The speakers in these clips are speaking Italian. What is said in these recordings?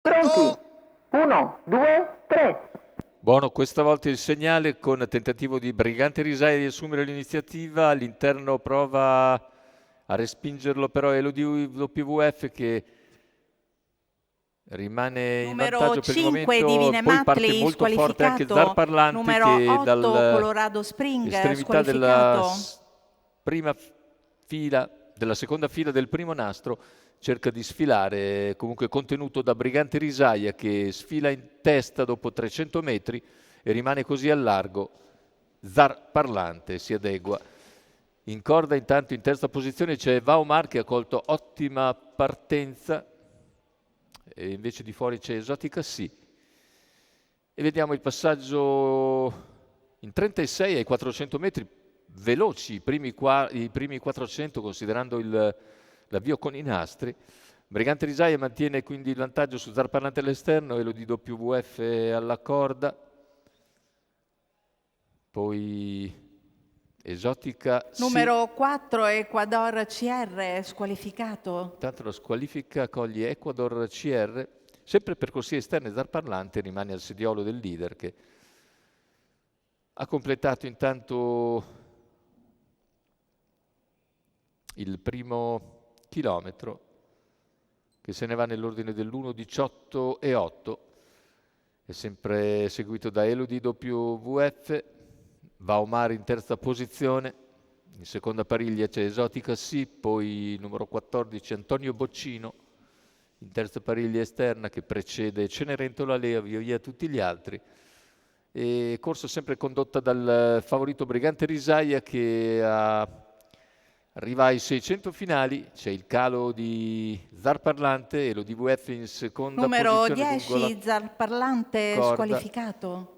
Pronti? 1, 2, 3. Buono, questa volta il segnale con tentativo di Brigante Risaia di assumere l'iniziativa. All'interno prova a respingerlo però Elodie WWF che rimane in Numero vantaggio per il 5 momento, Divine poi parte Matley molto forte anche Zar squalificato. Parlante Numero che 8 Colorado Spring dall'estremità della squalificato. prima fila, della seconda fila del primo nastro, cerca di sfilare, comunque contenuto da Brigante Risaia che sfila in testa dopo 300 metri e rimane così al largo. Zar Parlante si adegua. In corda intanto in terza posizione c'è Vaumar che ha colto ottima partenza e invece di fuori c'è Esotica Sì. E vediamo il passaggio in 36 ai 400 metri, veloci i primi 400 considerando l'avvio con i nastri. Brigante Risaia mantiene quindi il vantaggio su Zar Parlante all'esterno e lo di WWF alla corda. Poi Esotica Sì. Numero 4 Ecuador CR squalificato. Intanto la squalifica coglie Ecuador CR, sempre percorsi esterni. Zar Parlante rimane al sediolo del leader che ha completato intanto il primo chilometro che se ne va nell'ordine dell'1:18 e 8. È sempre seguito da Elodie WWF, Vaumar in terza posizione, in seconda pariglia c'è Esotica Sì, poi numero 14 Antonio Boccino, in terza pariglia esterna che precede Cenerentola Lea, via tutti gli altri. E corsa sempre condotta dal favorito Brigante Risaia che arriva ai 600 finali, c'è il calo di Zar Parlante e lo DVF in seconda Numero posizione. 10 Zar Parlante corda. squalificato.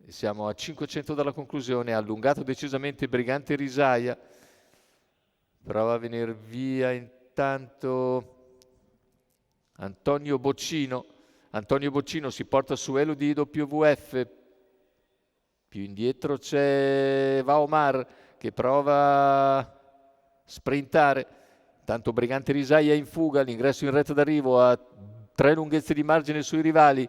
Siamo a 500 dalla conclusione, ha allungato decisamente Brigante Risaia, prova a venire via intanto Antonio Boccino. Antonio Boccino si porta su Elodie WWF, più indietro c'è Vaumar che prova a sprintare, tanto Brigante Risaia in fuga, l'ingresso in retta d'arrivo a 3 lunghezze di margine sui rivali.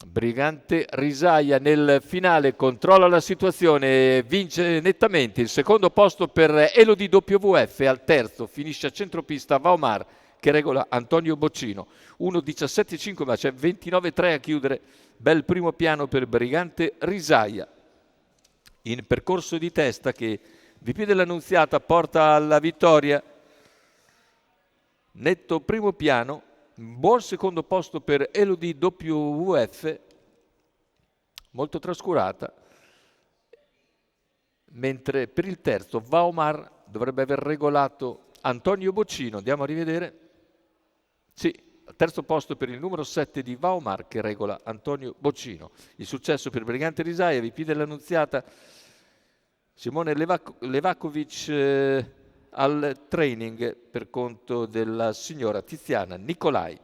Brigante Risaia nel finale controlla la situazione, vince nettamente. Il secondo posto per Elodie WWF, al terzo finisce a centropista Vaumar che regola Antonio Boccino. 1:17,5 ma c'è 29,3 a chiudere. Bel primo piano per Brigante Risaia. In percorso di testa che VP dell'Annunziata porta alla vittoria. Netto primo piano. Buon secondo posto per Elodie WWF, molto trascurata, mentre per il terzo Vaumar dovrebbe aver regolato Antonio Boccino. Andiamo a rivedere. Sì, terzo posto per il numero 7 di Vaumar che regola Antonio Boccino. Il successo per Brigante Risaia, VP dell'Annunziata, Simone Levakovic al training per conto della signora Tiziana Nicolai.